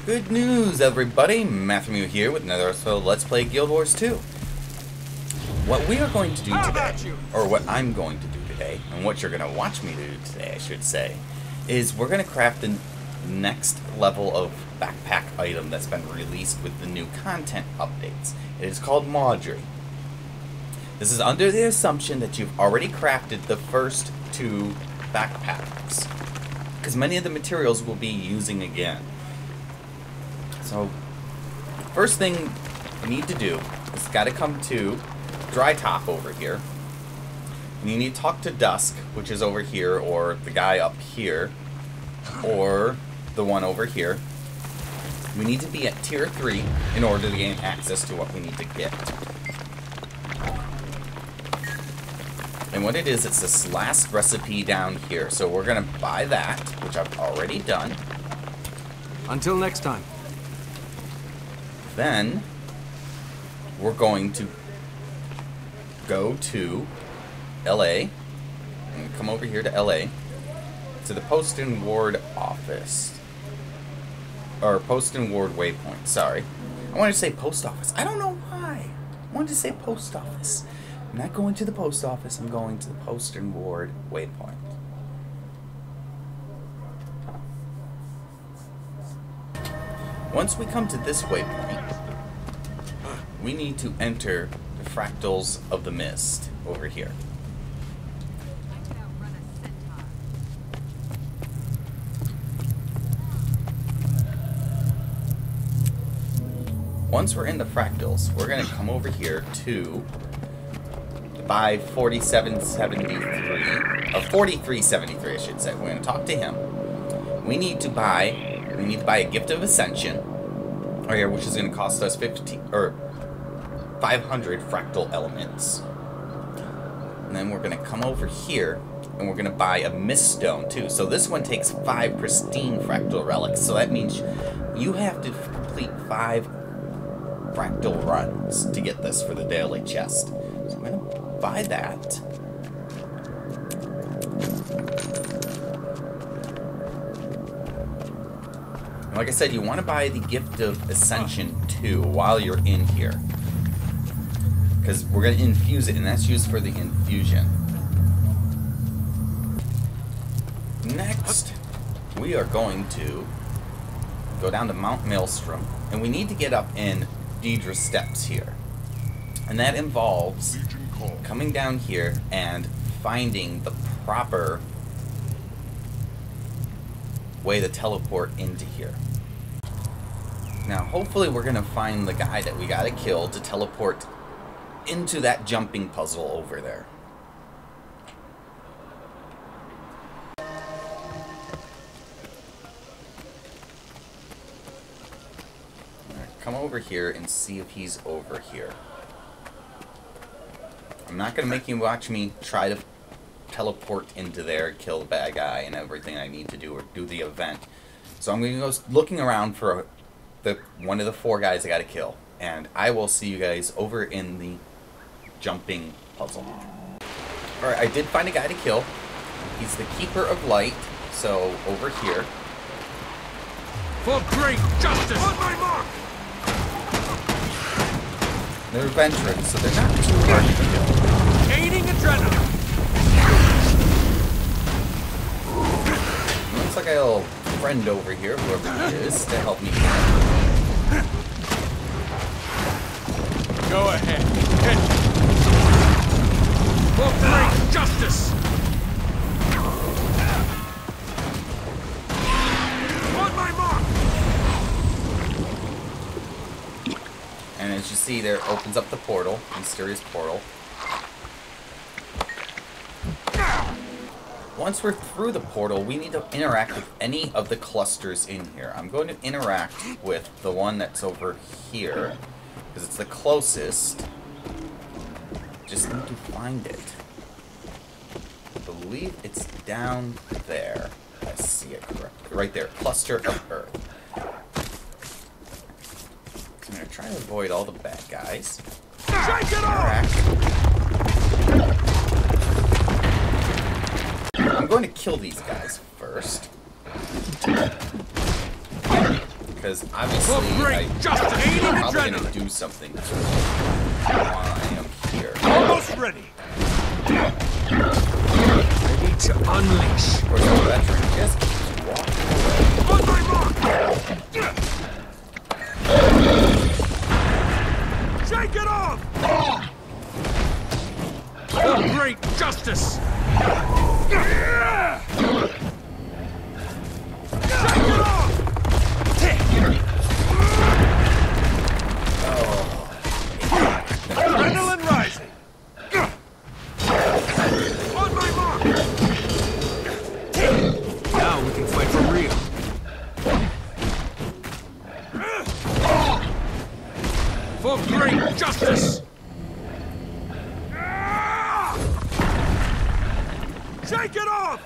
Good news, everybody! Matthew here with another episode of Let's Play Guild Wars 2. What we are going to do today, or what I'm going to do today, and what you're going to watch me do today, I should say, is we're going to craft the next level of backpack item that's been released with the new content updates. It is called Mawdrey. This is under the assumption that you've already crafted the first two backpacks, because many of the materials we'll be using again. So, first thing you need to do is got to come to Dry Top over here. And you need to talk to Dusk, which is over here, or the guy up here, or the one over here. We need to be at tier 3 in order to gain access to what we need to get. And what it is, it's this last recipe down here. So we're going to buy that, which I've already done. Until next time. Then, we're going to go to LA, and come over here to LA, to the Post and Ward office. Or Post and Ward waypoint, sorry. I wanted to say post office. I don't know why. I wanted to say post office. I'm not going to the post office, I'm going to the Post and Ward waypoint. Once we come to this waypoint, we need to enter the fractals of the mist over here. Once we're in the fractals, we're going to come over here to buy 4773, or 4373 I should say. We're going to talk to him. We need to buy a gift of ascension, which is going to cost us 500 fractal elements. And then we're going to come over here and we're going to buy a mist stone too. So this one takes 5 pristine fractal relics. So that means you have to complete 5 fractal runs to get this for the daily chest. So I'm going to buy that. Like I said, you want to buy the Gift of Ascension too while you're in here, because we're going to infuse it, and that's used for the infusion. Next, we are going to go down to Mount Maelstrom, and we need to get up in Deidre Steps here. And that involves coming down here and finding the proper way to teleport into here. Now, hopefully we're going to find the guy that we got to kill to teleport into that jumping puzzle over there. Come over here and see if he's over here. I'm not going to make you watch me try to teleport into there, kill the bad guy, and everything I need to do, or do the event. So I'm going to go looking around for one of the 4 guys I got to kill, and I will see you guys over in the jumping puzzle. Alright, I did find a guy to kill. He's the Keeper of Light, so over here. For great justice! On my mark! They're veterans, so they're not too hard to kill. Gaining adrenaline! Looks like I have a little friend over here, whoever he is, to help me. Go ahead. Hit. For great justice! On my mark! And as you see there, it opens up the portal, mysterious portal. Once we're through the portal, we need to interact with any of the clusters in here. I'm going to interact with the one that's over here, because it's the closest. Just need to find it. I believe it's down there. I see it correctly. Right there. Cluster of Earth. So I'm going to try to avoid all the bad guys. Interact. I'm going to kill these guys first. Because obviously I'm probably going to do something while I am here. Almost ready. Ready to unleash. Of course, the veteran just keeps walking away. On my mark! Shake it off! For great justice! Shake it off! Adrenaline rising! On my mark! Now we can fight for real. For great justice! Shake it off!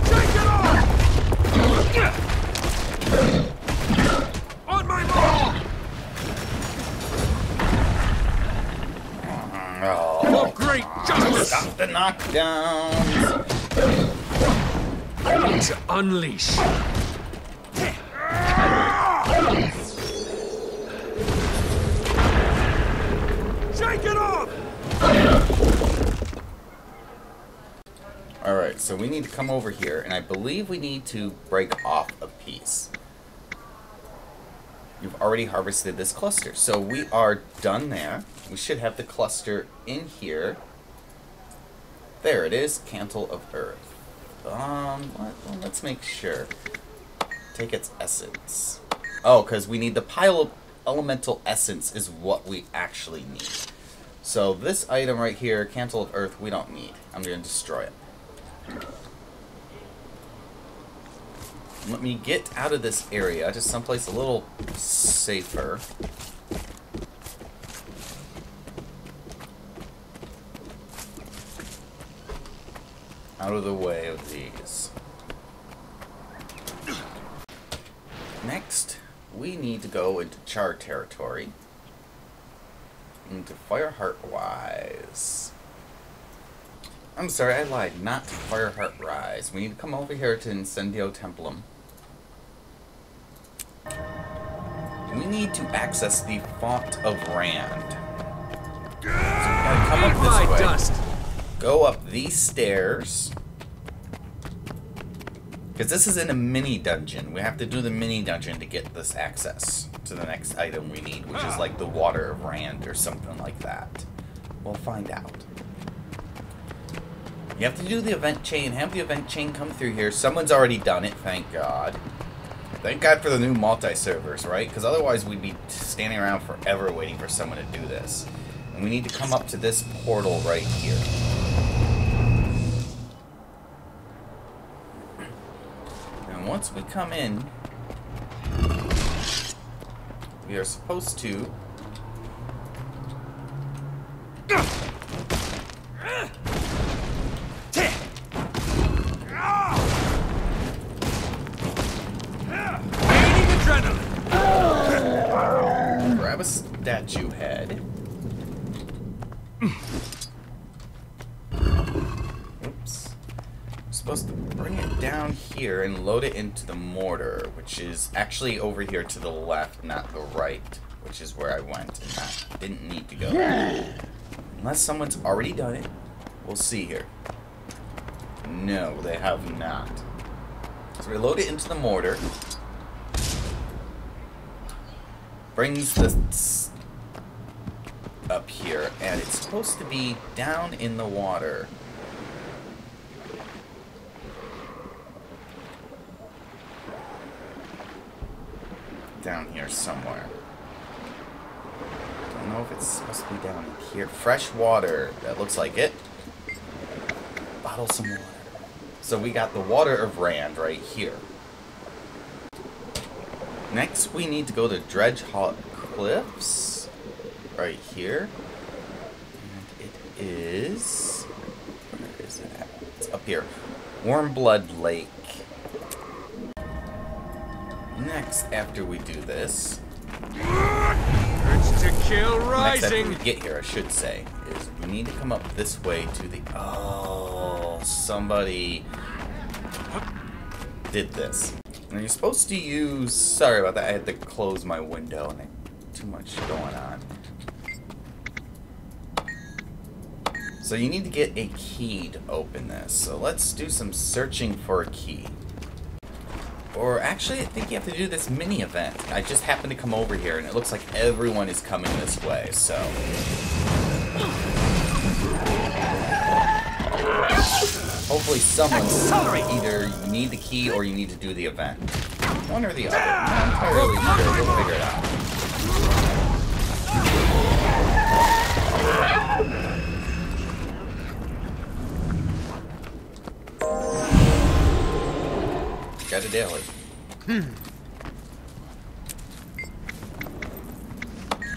Shake it off! On my mark! For great justice! Stop the knockdowns! Ready to unleash. Shake it off! Alright, so we need to come over here, and I believe we need to break off a piece. You've already harvested this cluster, so we are done there. We should have the cluster in here. There it is, Cantle of Earth. Let's make sure. Take its essence. Oh, because we need the pile of elemental essence is what we actually need. So this item right here, Cantle of Earth, we don't need. I'm going to destroy it. Let me get out of this area to someplace a little safer. Out of the way of these. Next, we need to go into Char territory. Into Fireheart Rise. I'm sorry, I lied. Not Fireheart Rise. We need to come over here to Incendio Templum. We need to access the Font of Rand. So we're going to come up this way. Dust. Go up these stairs. Because this is in a mini dungeon. We have to do the mini dungeon to get this access to the next item we need, which is like the Water of Rand or something like that. We'll find out. You have to do the event chain. Have the event chain come through here. Someone's already done it, thank God. Thank God for the new multi-servers, right? Because otherwise we'd be standing around forever waiting for someone to do this. And we need to come up to this portal right here. And once we come in, we are supposed to... grab a statue head. Oops. I'm supposed to bring it down here and load it into the mortar, which is actually over here to the left, not the right, which is where I went, and that didn't need to go. Unless someone's already done it. We'll see here. No, they have not. So we load it into the mortar. Brings this up here, and it's supposed to be down in the water. Down here somewhere. Don't know if it's supposed to be down here. Fresh water. That looks like it. Bottle some water. So we got the Water of Rand right here. Next, we need to go to Dredgehawk Cliffs, right here. And it is... where is it at? It's up here. Warmblood Lake. Next, after we do this... Urge to kill rising! Next, after we get here, I should say, is we need to come up this way to the... oh, somebody did this. And you're supposed to use... Sorry about that, I had to close my window and too much going on. So you need to get a key to open this. So let's do some searching for a key. Or actually, I think you have to do this mini event. I just happened to come over here and it looks like everyone is coming this way, so... Hopefully someone's either you need the key or you need to do the event. One or the other. I'm not entirely sure. We'll figure it out. Got a daily.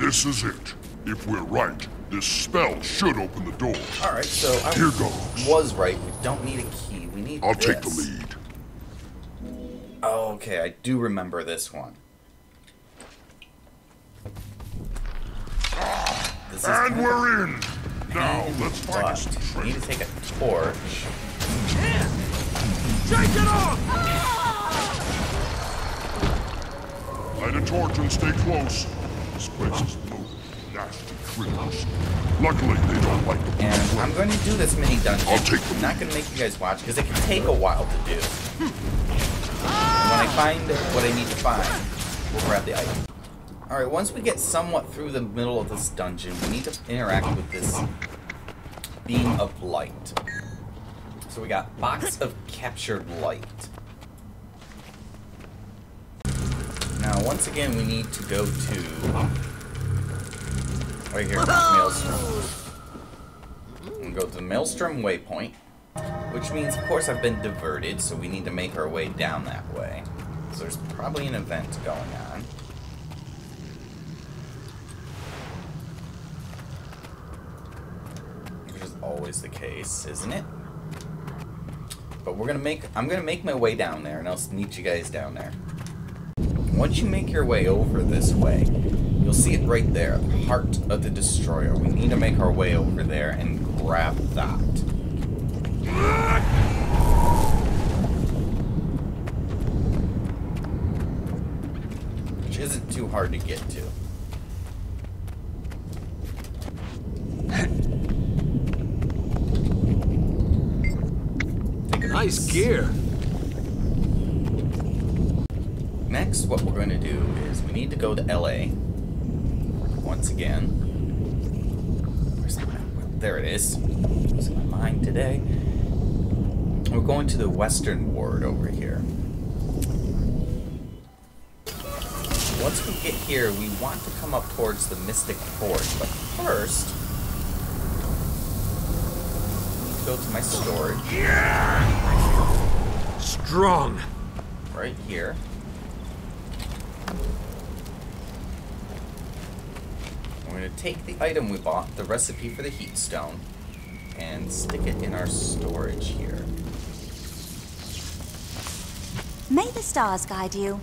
This is it. If we're right, this spell should open the door. Alright, so I Here goes. Was right. We don't need a key. We need I'll this. take the lead. Oh, okay, I do remember this one. This is And we're in! Now, let's find us some we need to take a torch. Shake it off! Light a torch and stay close. This place is loaded with nasty critters. Luckily, they don't like the blue And flame. I'm going to do this mini dungeon. I'll take the I'm not going to make you guys watch because it can take a while to do. And when I find what I need to find, we'll grab the item. Alright, once we get somewhat through the middle of this dungeon, we need to interact with this beam of light. So we got box of captured light. Now, once again, we need to go to right here, Maelstrom. And go to the Maelstrom waypoint, which means, of course, I've been diverted, so we need to make our way down that way. So there's probably an event going on. Which is always the case, isn't it? But I'm gonna make my way down there, and I'll meet you guys down there. Once you make your way over this way, you'll see it right there, the heart of the destroyer. We need to make our way over there and grab that. Which isn't too hard to get to. Nice gear. Next, what we're going to do is we need to go to LA once again. Where's my mind? There it is. Losing my mind today. We're going to the Western Ward over here. Once we get here, we want to come up towards the Mystic Forge, but first, I need to go to my storage. Strong. Right here. We're going to take the item we bought, the recipe for the heat stone, and stick it in our storage here. May the stars guide you.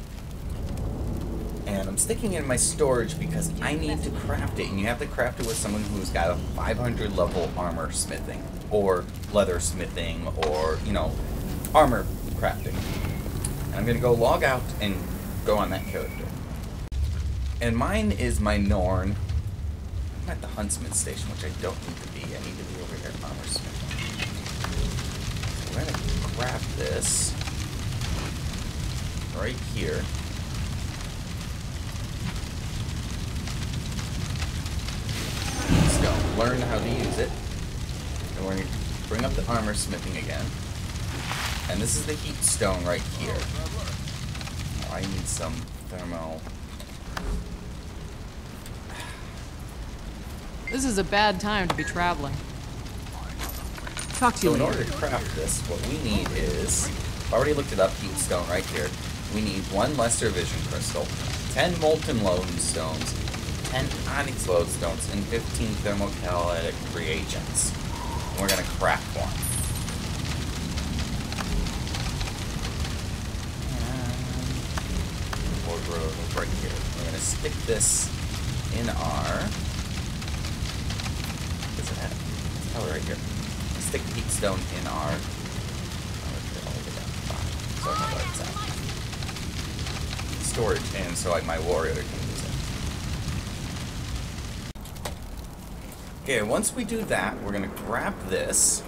And I'm sticking it in my storage because I need to craft it, and you have to craft it with someone who's got a 500 level armor smithing, or leather smithing, or, you know, armor crafting. And I'm going to go log out and go on that character. And mine is my Norn. I'm at the Huntsman Station, which I don't need to be. I need to be over here at armor smithing. So we're going to craft this right here. So, learn how to use it. And we're going to bring up the armor smithing again. And this is the heat stone right here. Oh, I need some thermal. This is a bad time to be traveling. Talk to you So in later. order to craft this, what we need is, I've already looked it up, heat stone right here. We need 1 lesser vision crystal, 10 molten lodestones, 10 onyx lodestones, and 15 thermocatalytic reagents. And we're going to craft one. Wardrobe right here. We're going to stick this in our... What's it at? Oh, right here. Stick the heat stone in our... Oh, all the way down the bottom, so I know where it's at. storage in so my warrior can use it. Okay, once we do that, we're gonna grab this.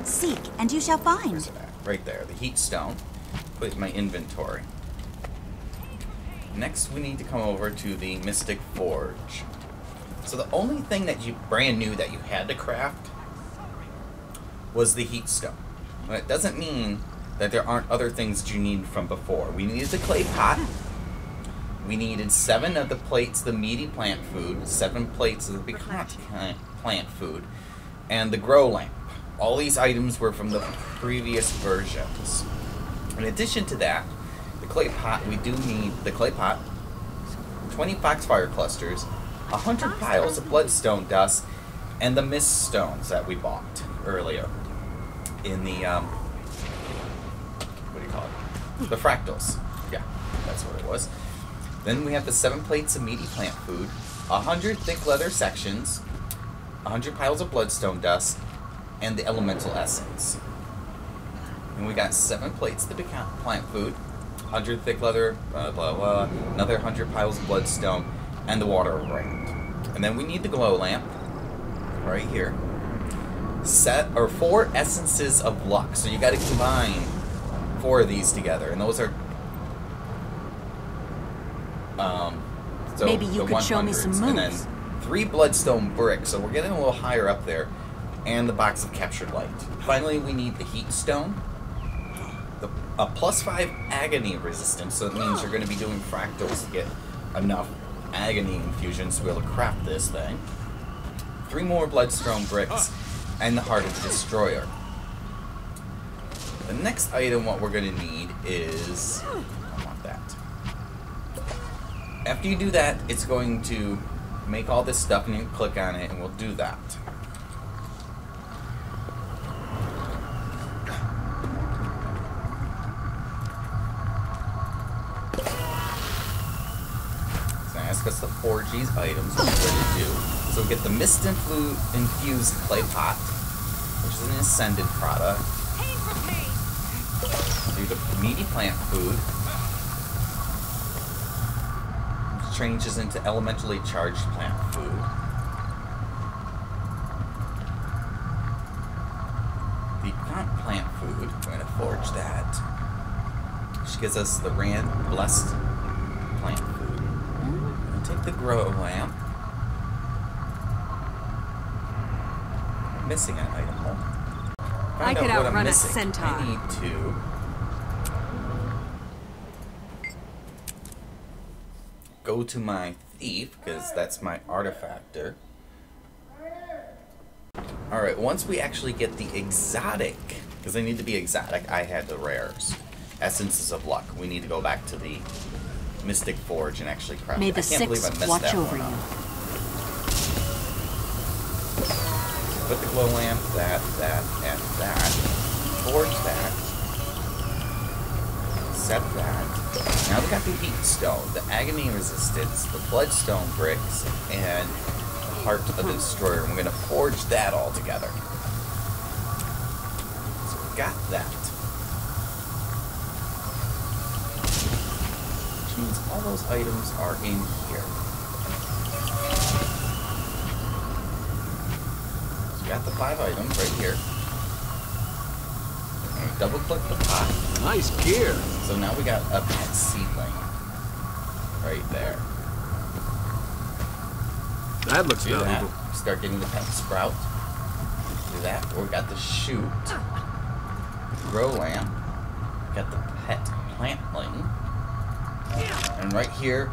Seek, and you shall find. Where's that? Right there, the heat stone. Put it in my inventory. Next, we need to come over to the Mystic Forge. So the only thing that you brand new that you had to craft was the heat stone. But it doesn't mean that there aren't other things that you need from before. We needed the clay pot. We needed 7 of the plates, the meaty plant food, 7 plates of the piquant plant food, and the grow lamp. All these items were from the previous versions. In addition to that, the clay pot, we do need the clay pot, 20 foxfire clusters, 100 piles of bloodstone dust, and the mist stones that we bought earlier in the, what do you call it? The fractals. Yeah, that's what it was. Then we have the 7 plates of meaty plant food, 100 thick leather sections, 100 piles of bloodstone dust, and the elemental essence. And we got 7 plates of the plant food, 100 thick leather, blah, blah, blah, another 100 piles of bloodstone, and the water brand. And then we need the glow lamp, right here. 4 essences of luck. So you got to combine 4 of these together, and those are so maybe you could show me some moves. And then 3 bloodstone bricks, so we're getting a little higher up there, and the box of captured light. Finally, we need the heat stone, a +5 agony resistance, so it means you're going to be doing fractals to get enough agony infusions to be able to craft this thing. 3 more bloodstone bricks, and the heart of the destroyer. The next item, what we're going to need is, I want that. After you do that, it's going to make all this stuff, and you can click on it, and we'll do that. Ask us to forge these items, which we're going to do. So we get the Mist Infused Clay Pot, which is an Ascended product. Do the meaty plant food, which changes into elementally charged plant food. The plant food, we're going to forge that, which gives us the Rand Blessed plant food. Take the grow lamp. I'm missing an item. I could outrun a centaur. I need to go to my thief, because that's my artifactor. Alright, once we actually get the exotic, because they need to be exotic, I had the rares. Essences of luck. We need to go back to the Mystic Forge and actually craft it. I can't believe I messed that one up. Put the glow lamp, that, and that. Forge that. Set that. Now we got the heat stone, the agony resistance, the bloodstone bricks, and the heart of the destroyer. And we're going to forge that all together. So we got that. Means all those items are in here. So we got the 5 items right here. And we double click the pot. Nice gear. So now we got a pet seedling right there. That looks Do that. valuable. Start getting the pet sprout. Do that. We got the shoot. Grow lamp. Got the pet plantling. And right here,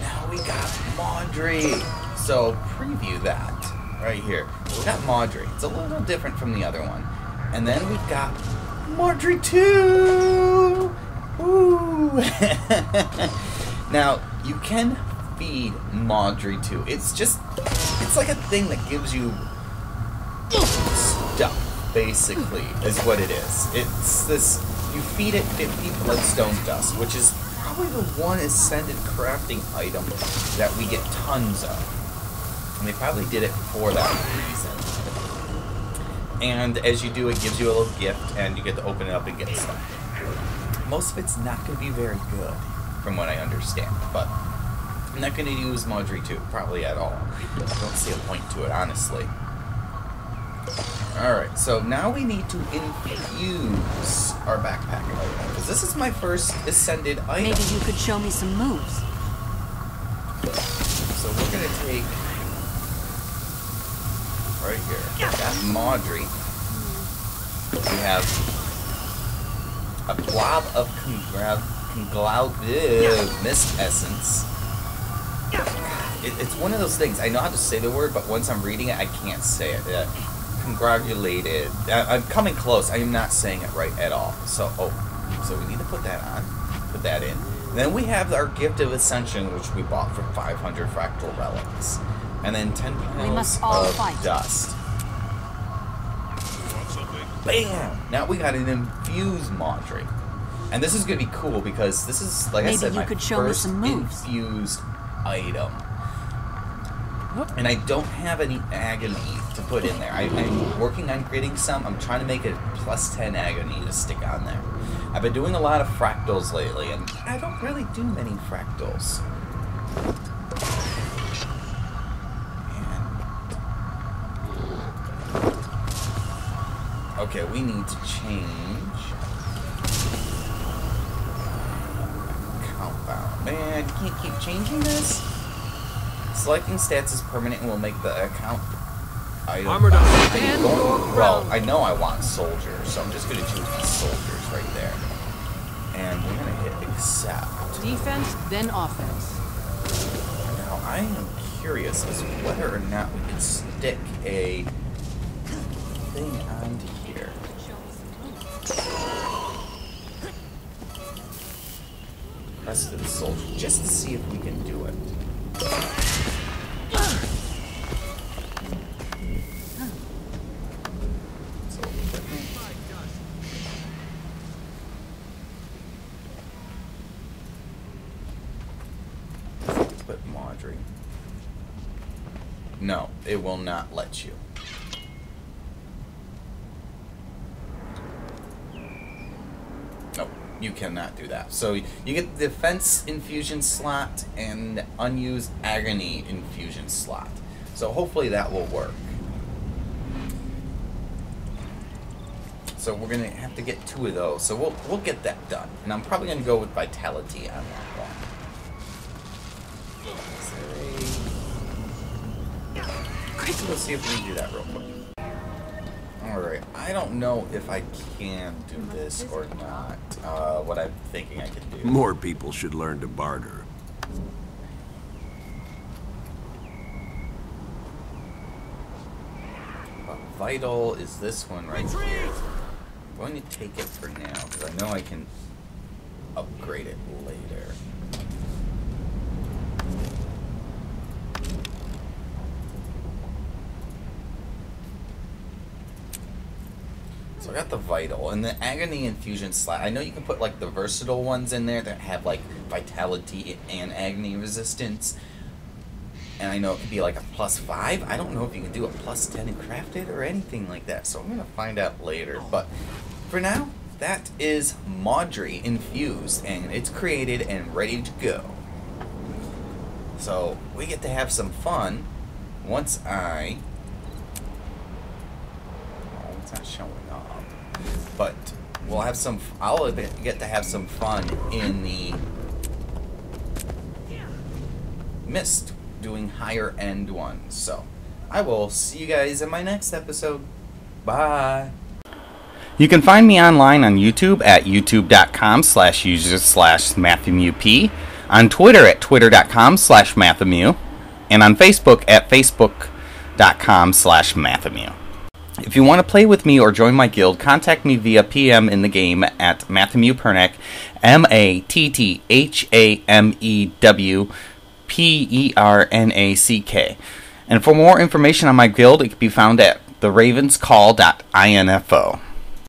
now we got Mawdrey. So preview that right here. We got Mawdrey. It's a little different from the other one. And then we've got Mawdrey 2. Woo! Now you can feed Mawdrey 2. It's like a thing that gives you stuff. Basically, is what it is. It's this. You feed it 50 bloodstone dust, which is probably the one ascended crafting item that we get tons of. And they probably did it for that reason. And as you do, it gives you a little gift, and you get to open it up and get stuff. Most of it's not going to be very good. from what I understand. But I'm not going to use Mawdrey 2, probably at all. I don't see a point to it, honestly. Alright, so now we need to infuse our backpack item, because this is my first ascended item. Maybe you could show me some moves. So we're going to take, right here, that Mawdrey. We have a blob of mist essence. It's one of those things. I know how to say the word, but once I'm reading it, I can't say it. Congratulated. I'm coming close. I am not saying it right at all. So, so we need to put that on. Put that in. Then we have our Gift of Ascension, which we bought for 500 fractal relics. And then 10 piles of dust. Bam! Now we got an Infused Mawdrey. And this is going to be cool because this is, like I said, my first infused item. And I don't have any agony to put in there. I'm working on creating some. I'm trying to make it plus 10 agony to stick on there. I've been doing a lot of fractals lately, and I don't really do many fractals. Okay, we need to change compound. Man, you can't keep changing this? Selecting stats is permanent and will make the account item. Well, I know I want soldiers, so I'm just going to choose the soldiers right there. And we're going to hit accept. Defense, then offense. Now, I am curious as to whether or not we can stick a thing onto here. Press the soldier just to see if we can do it. Put Mawdrey. No, it will not let you. Nope, you cannot do that. So you get the defense infusion slot and unused agony infusion slot. So hopefully that will work. So we're gonna have to get 2 of those. So we'll get that done. And I'm probably gonna go with vitality on that one. Let's see if we can do that real quick. Alright, I don't know if I can do this or not. What I'm thinking I can do. More people should learn to barter. Vital is this one right here. I'm going to take it for now because I know I can upgrade it later. So I got the Vital and the Agony Infusion slot. I know you can put like the versatile ones in there that have like Vitality and Agony resistance. And I know it could be like a +5. I don't know if you can do a +10 and craft it or anything like that. So I'm going to find out later. But for now, that is Mawdrey Infused. And it's created and ready to go. So we get to have some fun once I... Oh, it's not showing up. But we'll have some... I'll get to have some fun in the Mist, doing higher end ones. So I will see you guys in my next episode. Bye. You can find me online on YouTube at youtube.com/user/MatthewMewP, on Twitter at twitter.com/MatthewMew, and on Facebook at facebook.com/MatthewMew. If you want to play with me or join my guild, contact me via PM in the game at MatthewPernack, MatthemeWPernack. And for more information on my guild, it can be found at theravenscall.info.